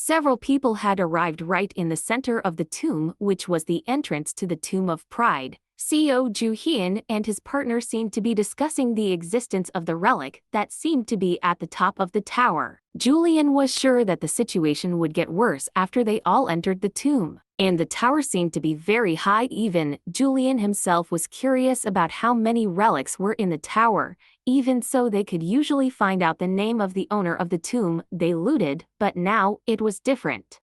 Several people had arrived right in the center of the tomb, which was the entrance to the Tomb of Pride. Seo Joo-Heon and his partner seemed to be discussing the existence of the relic that seemed to be at the top of the tower. Julian was sure that the situation would get worse after they all entered the tomb, and the tower seemed to be very high. Even Julian himself was curious about how many relics were in the tower. Even so, they could usually find out the name of the owner of the tomb they looted, but now it was different.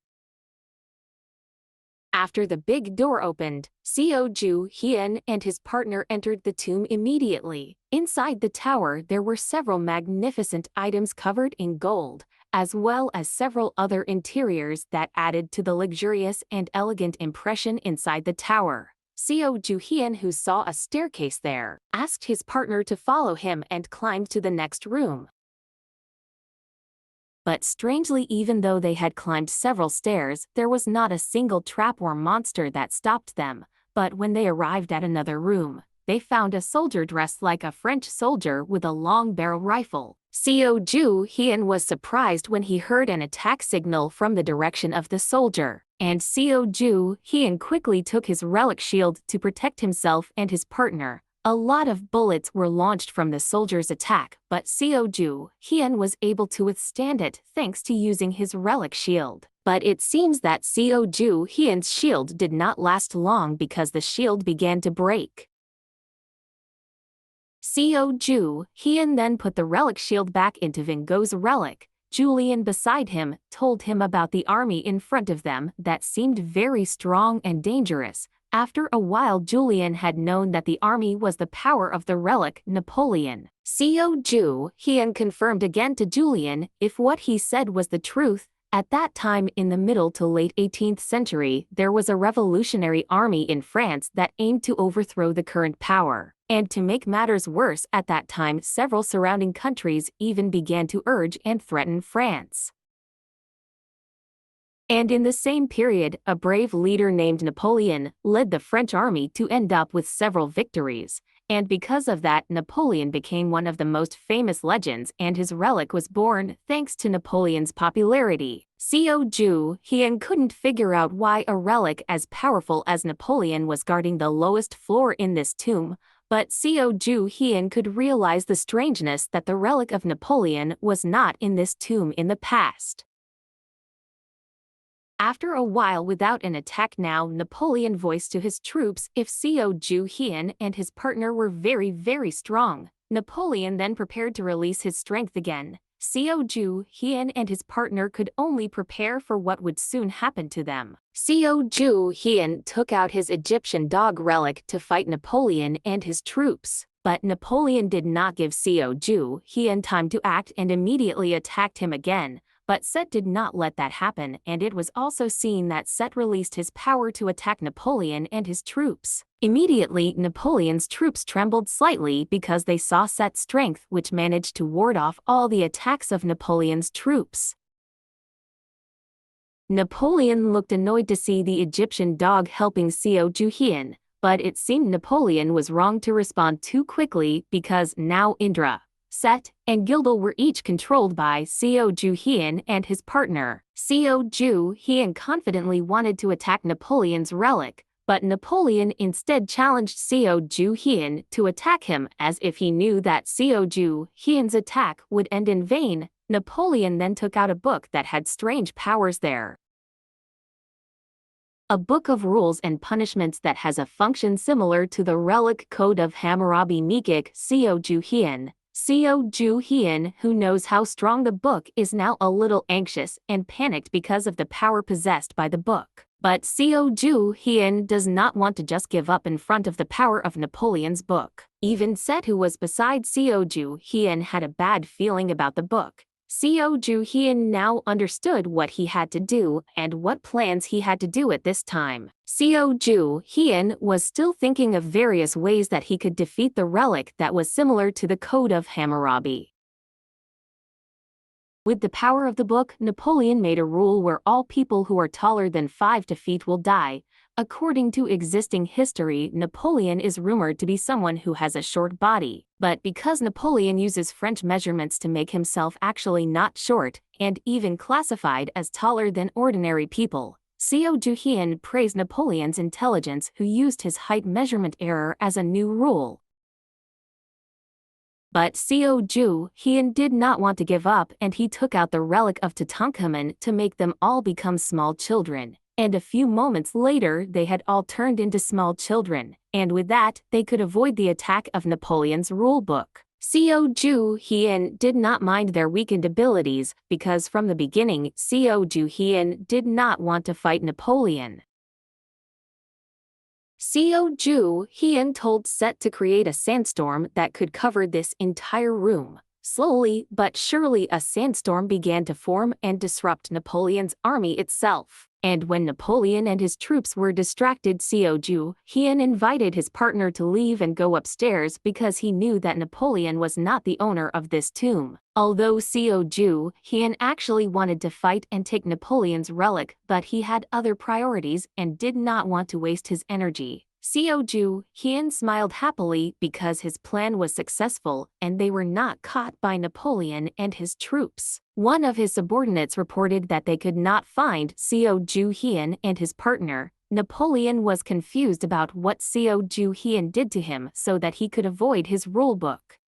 After the big door opened, Seo Joo-Heon and his partner entered the tomb immediately. Inside the tower there were several magnificent items covered in gold, as well as several other interiors that added to the luxurious and elegant impression inside the tower. Seo Joo-Heon, who saw a staircase there, asked his partner to follow him and climbed to the next room. But strangely, even though they had climbed several stairs, there was not a single trap or monster that stopped them. But when they arrived at another room, they found a soldier dressed like a French soldier with a long barrel rifle. Seo Joo-Heon was surprised when he heard an attack signal from the direction of the soldier, and Seo Joo-Heon quickly took his relic shield to protect himself and his partner. A lot of bullets were launched from the soldier's attack, but Seo Joo-Heon was able to withstand it thanks to using his relic shield. But it seems that Seo Joo-Heon's shield did not last long because the shield began to break. Seo Joo-Heon then put the relic shield back into Van Gogh's relic. Julian beside him told him about the army in front of them that seemed very strong and dangerous. After a while, Julian had known that the army was the power of the relic Napoleon. Seo Joo-Heon confirmed again to Julian if what he said was the truth. At that time, in the middle to late 18th century, there was a revolutionary army in France that aimed to overthrow the current power. And to make matters worse, at that time several surrounding countries even began to urge and threaten France. And in the same period, a brave leader named Napoleon led the French army to end up with several victories, and because of that, Napoleon became one of the most famous legends, and his relic was born thanks to Napoleon's popularity. Seo Joo-Heon couldn't figure out why a relic as powerful as Napoleon was guarding the lowest floor in this tomb, but Seo Joo-Heon could realize the strangeness that the relic of Napoleon was not in this tomb in the past. After a while, without an attack now, Napoleon voiced to his troops if Seo Joo-Heon and his partner were very strong. Napoleon then prepared to release his strength again. Seo Joo-Heon and his partner could only prepare for what would soon happen to them. Seo Joo-Heon took out his Egyptian dog relic to fight Napoleon and his troops. But Napoleon did not give Seo Joo-Heon time to act and immediately attacked him again. But Set did not let that happen, and it was also seen that Set released his power to attack Napoleon and his troops. Immediately, Napoleon's troops trembled slightly because they saw Set's strength, which managed to ward off all the attacks of Napoleon's troops. Napoleon looked annoyed to see the Egyptian dog helping Seo Joo-Heon, but it seemed Napoleon was wrong to respond too quickly because now Indra, Set, and Gildal were each controlled by Seo Joo-Heon and his partner. Seo Joo-Heon confidently wanted to attack Napoleon's relic, but Napoleon instead challenged Seo Joo-Heon to attack him as if he knew that Seo Joo-Heon's attack would end in vain. Napoleon then took out a book that had strange powers there. A book of rules and punishments that has a function similar to the relic code of Hammurabi Mekic. Seo Joo-Heon, who knows how strong the book is, now a little anxious and panicked because of the power possessed by the book. But Seo Joo-Heon does not want to just give up in front of the power of Napoleon's book. Even Set, who was beside Seo Joo-Heon, had a bad feeling about the book. Seo Joo-Heon now understood what he had to do and what plans he had to do at this time. Seo Joo-Heon was still thinking of various ways that he could defeat the relic that was similar to the Code of Hammurabi. With the power of the book, Napoleon made a rule where all people who are taller than 5 feet will die, According to existing history, Napoleon is rumored to be someone who has a short body, but because Napoleon uses French measurements to make himself actually not short, and even classified as taller than ordinary people, Seo Joo-Heon praised Napoleon's intelligence, who used his height measurement error as a new rule. But Seo Joo-Heon did not want to give up, and he took out the relic of Tutankhamun to make them all become small children. And a few moments later they had all turned into small children, and with that they could avoid the attack of Napoleon's rulebook. Seo Joo-Heon did not mind their weakened abilities, because from the beginning Seo Joo-Heon did not want to fight Napoleon. Seo Joo-Heon told Set to create a sandstorm that could cover this entire room. Slowly but surely a sandstorm began to form and disrupt Napoleon's army itself. And when Napoleon and his troops were distracted, Seo Joo-Heon invited his partner to leave and go upstairs because he knew that Napoleon was not the owner of this tomb. Although Seo Joo-Heon actually wanted to fight and take Napoleon's relic, but he had other priorities and did not want to waste his energy. Seo Joo-Heon smiled happily because his plan was successful and they were not caught by Napoleon and his troops. One of his subordinates reported that they could not find Seo Joo-Heon and his partner. Napoleon was confused about what Seo Joo-Heon did to him so that he could avoid his rulebook.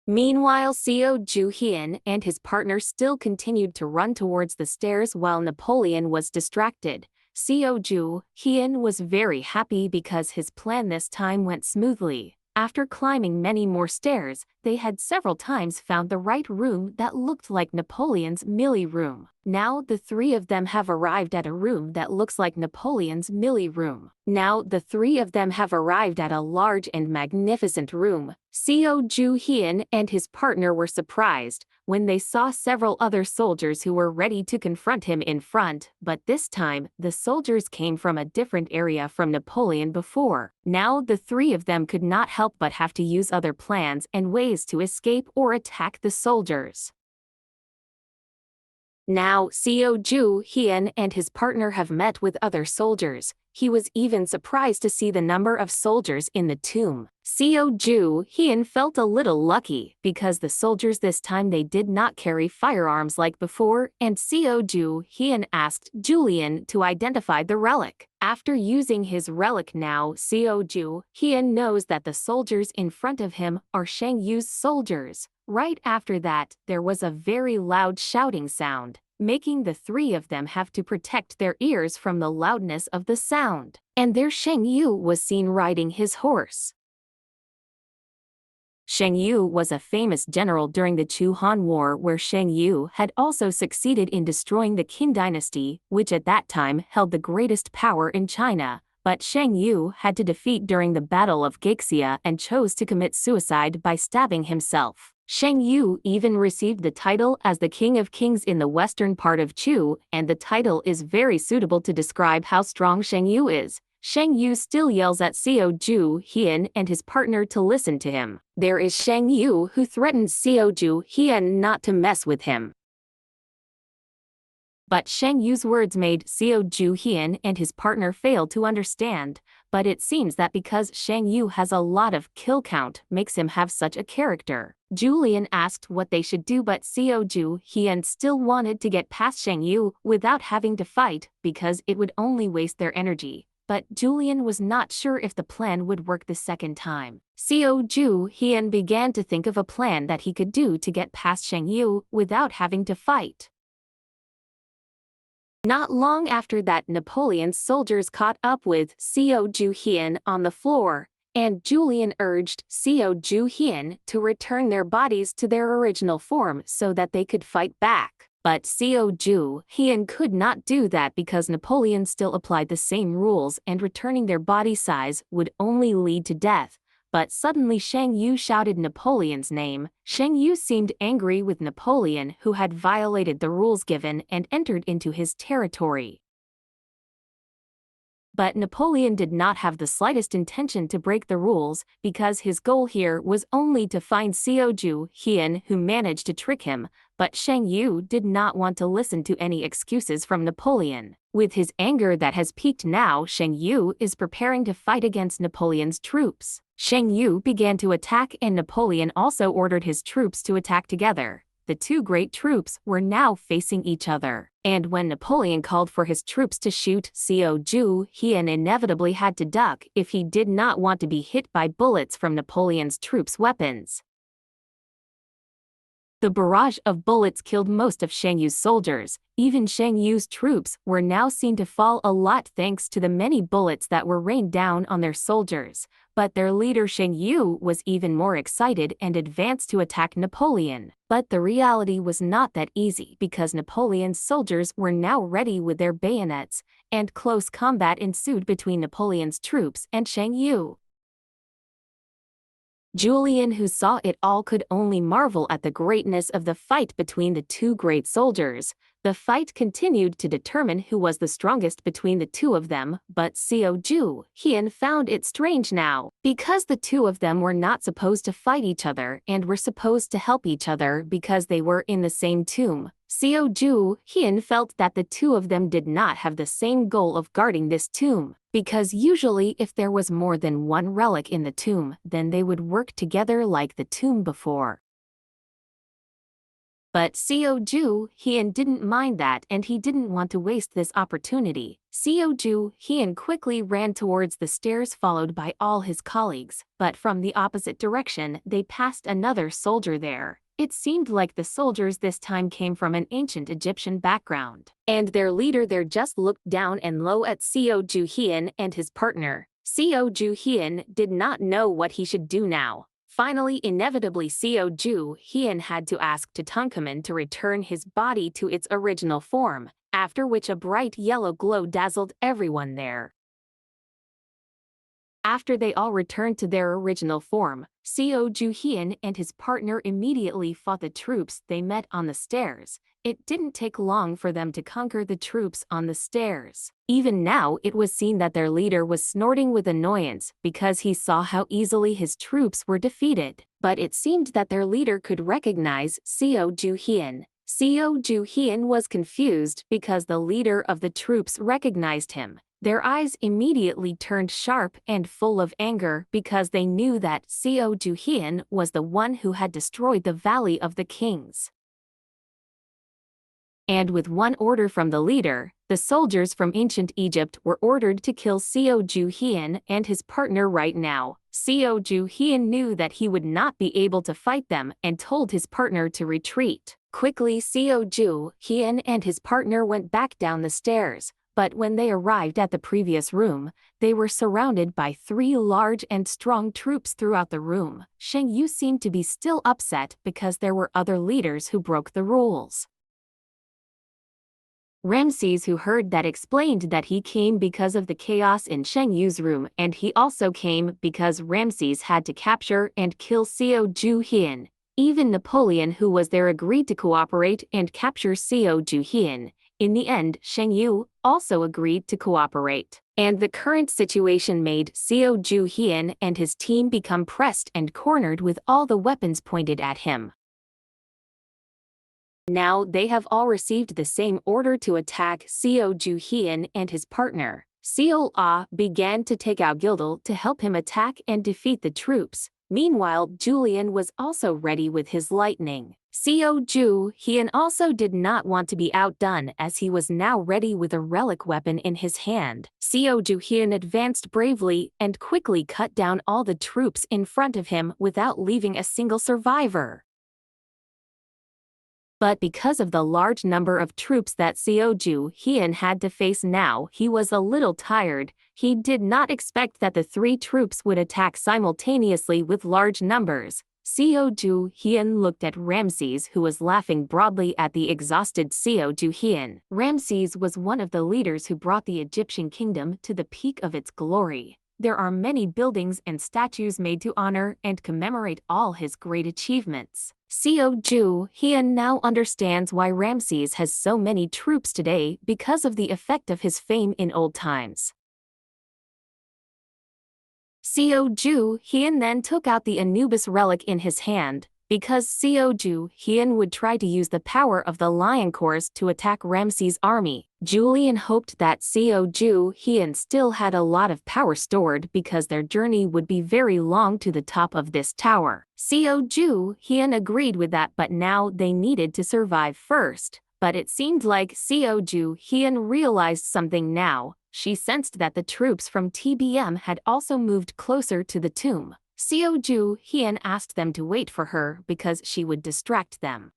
Meanwhile, Seo Joo-Heon and his partner still continued to run towards the stairs while Napoleon was distracted. Seo Joo-Heon was very happy because his plan this time went smoothly. After climbing many more stairs, they had several times found the right room that looked like Napoleon's Millie room. Now the three of them have arrived at a room that looks like Napoleon's Millie room. Now the three of them have arrived at a large and magnificent room. Seo Joo-Heon and his partner were surprised when they saw several other soldiers who were ready to confront him in front, but this time, the soldiers came from a different area from Napoleon before. Now the three of them could not help but have to use other plans and ways to escape or attack the soldiers. Now, Seo Joo-Heon and his partner have met with other soldiers. He was even surprised to see the number of soldiers in the tomb. Seo Joo-Heon felt a little lucky because the soldiers this time they did not carry firearms like before, and Seo Joo-Heon asked Julian to identify the relic. After using his relic now, Seo Joo-Heon knows that the soldiers in front of him are Shang Yu's soldiers. Right after that, there was a very loud shouting sound, making the three of them have to protect their ears from the loudness of the sound. And there Shang Yu was seen riding his horse. Shang Yu was a famous general during the Chu-Han War, where Shang Yu had also succeeded in destroying the Qin dynasty, which at that time held the greatest power in China. But Shang Yu had to defeat during the Battle of Gaixia and chose to commit suicide by stabbing himself. Shang Yu even received the title as the King of Kings in the western part of Chu, and the title is very suitable to describe how strong Shang Yu is. Shang Yu still yells at Seo Joo-Heon and his partner to listen to him. There is Shang Yu who threatens Seo Joo-Heon not to mess with him. But Shang Yu's words made Seo Joo-Heon and his partner fail to understand, but it seems that because Shang Yu has a lot of kill count makes him have such a character. Julian asked what they should do, but Seo Joo-Heon still wanted to get past Shang Yu without having to fight because it would only waste their energy. But Julian was not sure if the plan would work the second time. Seo Joo-Heon began to think of a plan that he could do to get past Shang Yu without having to fight. Not long after that, Napoleon's soldiers caught up with Seo Joo-Heon on the floor, and Julian urged Seo Joo-Heon to return their bodies to their original form so that they could fight back. But Seo Joo-Heon could not do that because Napoleon still applied the same rules, and returning their body size would only lead to death. But suddenly Shang Yu shouted Napoleon's name. Shang Yu seemed angry with Napoleon, who had violated the rules given and entered into his territory. But Napoleon did not have the slightest intention to break the rules, because his goal here was only to find Seo Joo-Heon, who managed to trick him. But Shang Yu did not want to listen to any excuses from Napoleon. With his anger that has peaked now, Shang Yu is preparing to fight against Napoleon's troops. Shang Yu began to attack and Napoleon also ordered his troops to attack together. The two great troops were now facing each other. And when Napoleon called for his troops to shoot, Seo Joo-Heon inevitably had to duck if he did not want to be hit by bullets from Napoleon's troops' weapons. The barrage of bullets killed most of Shang Yu's soldiers. Even Shang Yu's troops were now seen to fall a lot thanks to the many bullets that were rained down on their soldiers. But their leader Shang Yu was even more excited and advanced to attack Napoleon. But the reality was not that easy because Napoleon's soldiers were now ready with their bayonets, and close combat ensued between Napoleon's troops and Shang Yu. Julian, who saw it all, could only marvel at the greatness of the fight between the two great soldiers. The fight continued to determine who was the strongest between the two of them, but Seo Joo-Heon found it strange now, because the two of them were not supposed to fight each other and were supposed to help each other because they were in the same tomb. Seo Joo-Heon felt that the two of them did not have the same goal of guarding this tomb, because usually if there was more than one relic in the tomb, then they would work together like the tomb before. But Seo Joo-Heon didn't mind that and he didn't want to waste this opportunity. Seo Joo-Heon quickly ran towards the stairs followed by all his colleagues, but from the opposite direction they passed another soldier there. It seemed like the soldiers this time came from an ancient Egyptian background, and their leader there just looked down and low at Seo Joo-Heon and his partner. Seo Joo-Heon did not know what he should do now. Finally, inevitably, Seo Joo-Heon had to ask Tutankhamun to return his body to its original form, after which a bright yellow glow dazzled everyone there. After they all returned to their original form, Seo Joo-Heon and his partner immediately fought the troops they met on the stairs. It didn't take long for them to conquer the troops on the stairs. Even now it was seen that their leader was snorting with annoyance because he saw how easily his troops were defeated. But it seemed that their leader could recognize Seo Joo-Heon. Seo Joo-Heon was confused because the leader of the troops recognized him. Their eyes immediately turned sharp and full of anger because they knew that Seo Joo-Heon was the one who had destroyed the Valley of the Kings. And with one order from the leader, the soldiers from ancient Egypt were ordered to kill Seo Joo-Heon and his partner right now. Seo Joo-Heon knew that he would not be able to fight them and told his partner to retreat. Quickly, Seo Joo-Heon and his partner went back down the stairs. But when they arrived at the previous room, they were surrounded by 3 large and strong troops throughout the room. Shang Yu seemed to be still upset because there were other leaders who broke the rules. Ramses, who heard that, explained that he came because of the chaos in Shang Yu's room, and he also came because Ramses had to capture and kill Seo Joo-Heon. Even Napoleon, who was there, agreed to cooperate and capture Seo Joo-Heon. In the end, Shang Yu also agreed to cooperate, and the current situation made Seo Joo-Heon and his team become pressed and cornered with all the weapons pointed at him. Now they have all received the same order to attack Seo Joo-Heon and his partner. Seo Ah began to take out Gildal to help him attack and defeat the troops. Meanwhile, Julian was also ready with his lightning. Seo Joo-Heon also did not want to be outdone as he was now ready with a relic weapon in his hand. Seo Joo-Heon advanced bravely and quickly cut down all the troops in front of him without leaving a single survivor. But because of the large number of troops that Seo Joo-Heon had to face now, he was a little tired. He did not expect that the 3 troops would attack simultaneously with large numbers. Seo Joo-Heon looked at Ramses, who was laughing broadly at the exhausted Seo Joo-Heon. Ramses was one of the leaders who brought the Egyptian kingdom to the peak of its glory. There are many buildings and statues made to honor and commemorate all his great achievements. Seo Joo-Heon now understands why Ramses has so many troops today because of the effect of his fame in old times. Seo Joo-Heon then took out the Anubis relic in his hand, because Seo Joo-Heon would try to use the power of the Lion Corps to attack Ramses' army. Julian hoped that Seo Joo-Heon still had a lot of power stored because their journey would be very long to the top of this tower. Seo Joo-Heon agreed with that, but now they needed to survive first. But it seemed like Seo Joo-Heon realized something now. She sensed that the troops from TBM had also moved closer to the tomb. Seo Joo-Heon asked them to wait for her because she would distract them.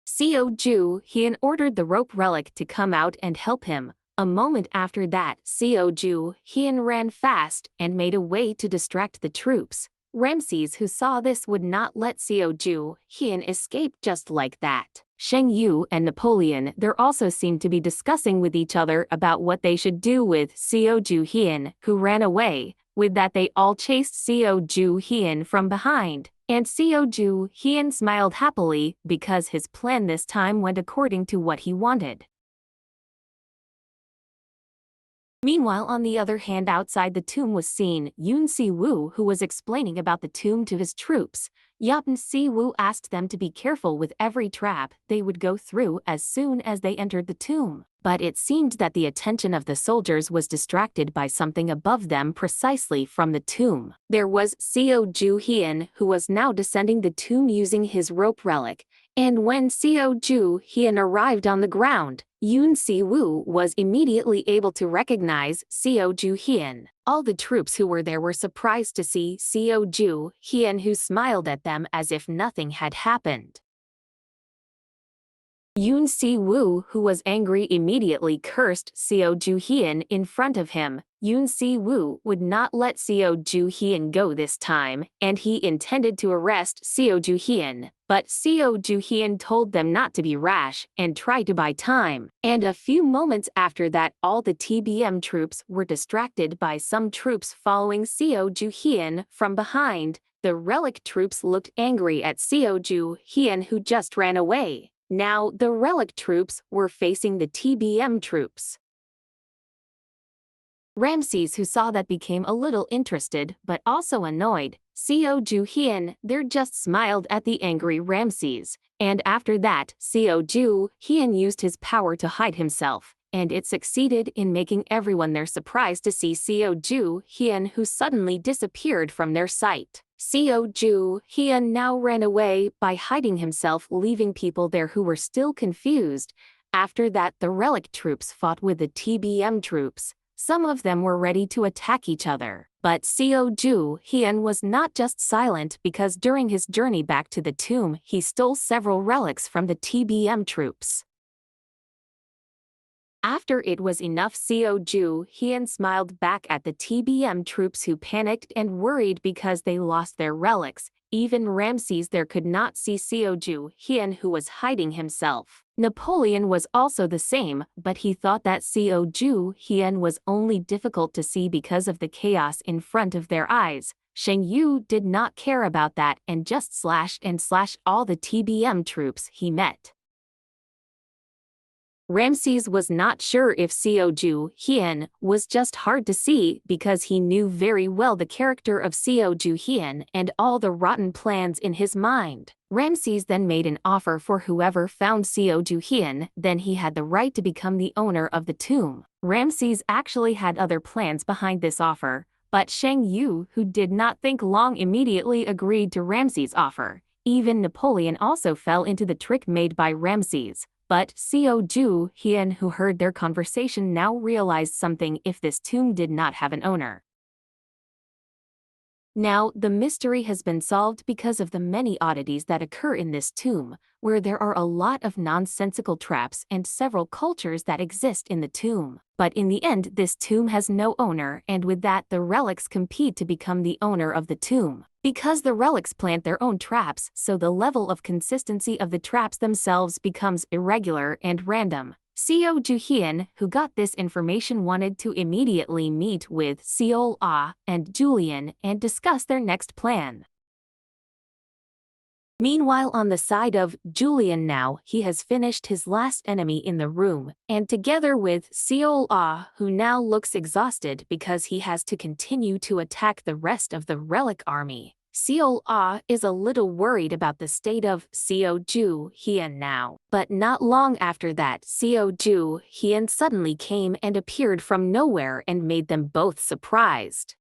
Seo Joo-Heon ordered the rope relic to come out and help him. A moment after that, Seo Joo-Heon ran fast and made a way to distract the troops. Ramses, who saw this, would not let Seo Joo-Heon escape just like that. Shang Yu and Napoleon there also seemed to be discussing with each other about what they should do with Seo Joo-Heon, who ran away. With that, they all chased Seo Joo-Heon from behind, and Seo Joo-Heon smiled happily because his plan this time went according to what he wanted. Meanwhile, on the other hand, outside the tomb was seen Yoon Si-woo, who was explaining about the tomb to his troops. Yoon Si-woo asked them to be careful with every trap they would go through as soon as they entered the tomb. But it seemed that the attention of the soldiers was distracted by something above them precisely from the tomb. There was Seo Joo-Heon, who was now descending the tomb using his rope relic. And when Seo Joo-Heon arrived on the ground, Yoon Si-woo was immediately able to recognize Seo Joo-Heon. All the troops who were there were surprised to see Seo Joo-Heon, who smiled at them as if nothing had happened. Yoon Si-woo, who was angry, immediately cursed Seo Joo-Heon in front of him. Yoon Si-woo would not let Seo Joo-Heon go this time, and he intended to arrest Seo Joo-Heon. But Seo Joo-Heon told them not to be rash and try to buy time. And a few moments after that, all the TBM troops were distracted by some troops following Seo Joo-Heon from behind. The relic troops looked angry at Seo Joo-Heon, who just ran away. Now, the relic troops were facing the TBM troops. Ramses, who saw that, became a little interested but also annoyed. Seo Joo-Heon there just smiled at the angry Ramses, and after that, Seo Joo-Heon used his power to hide himself, and it succeeded in making everyone there surprised to see Seo Joo-Heon, who suddenly disappeared from their sight. Seo Joo-Heon now ran away by hiding himself, leaving people there who were still confused. After that, the relic troops fought with the TBM troops. Some of them were ready to attack each other. But Seo Joo-Heon was not just silent, because during his journey back to the tomb, he stole several relics from the TBM troops. After it was enough, Seo Joo-Heon smiled back at the TBM troops, who panicked and worried because they lost their relics. Even Ramses there could not see Seo Joo-Heon, who was hiding himself. Napoleon was also the same, but he thought that Seo Joo-Heon was only difficult to see because of the chaos in front of their eyes. Shang Yu did not care about that and just slashed all the TBM troops he met. Ramses was not sure if Seo Joo-Heon was just hard to see because he knew very well the character of Seo Joo-Heon and all the rotten plans in his mind. Ramses then made an offer for whoever found Seo Joo-Heon, then he had the right to become the owner of the tomb. Ramses actually had other plans behind this offer, but Shang Yu, who did not think long, immediately agreed to Ramses' offer. Even Napoleon also fell into the trick made by Ramses. But Seo Joo-Heon, who heard their conversation, now realized something: if this tomb did not have an owner. Now, the mystery has been solved because of the many oddities that occur in this tomb, where there are a lot of nonsensical traps and several cultures that exist in the tomb. But in the end, this tomb has no owner, and with that, the relics compete to become the owner of the tomb. Because the relics plant their own traps, so the level of consistency of the traps themselves becomes irregular and random. Seo Joo-Heon, who got this information, wanted to immediately meet with Seo Ah and Julian and discuss their next plan. Meanwhile, on the side of Julian, now he has finished his last enemy in the room, and together with Seo Ah, who now looks exhausted because he has to continue to attack the rest of the relic army. Seo is a little worried about the state of Seo Joo-Heon now. But not long after that, Seo Joo-Heon suddenly came and appeared from nowhere and made them both surprised.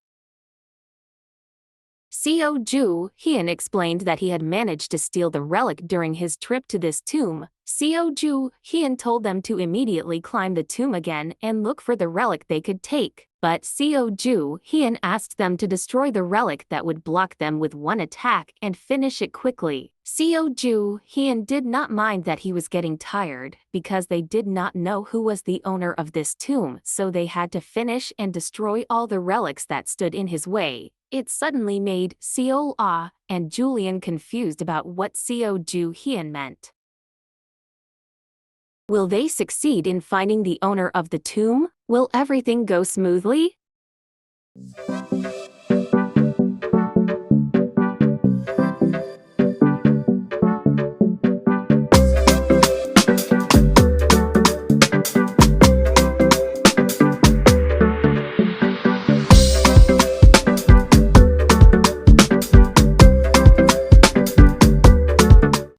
Seo Joo-Heon explained that he had managed to steal the relic during his trip to this tomb. Seo Joo-Heon told them to immediately climb the tomb again and look for the relic they could take. But Seo Joo-Heon asked them to destroy the relic that would block them with one attack and finish it quickly. Seo Joo-Heon did not mind that he was getting tired, because they did not know who was the owner of this tomb, so they had to finish and destroy all the relics that stood in his way. It suddenly made Seo and Julian confused about what Seo Joo-Heon meant. Will they succeed in finding the owner of the tomb? Will everything go smoothly?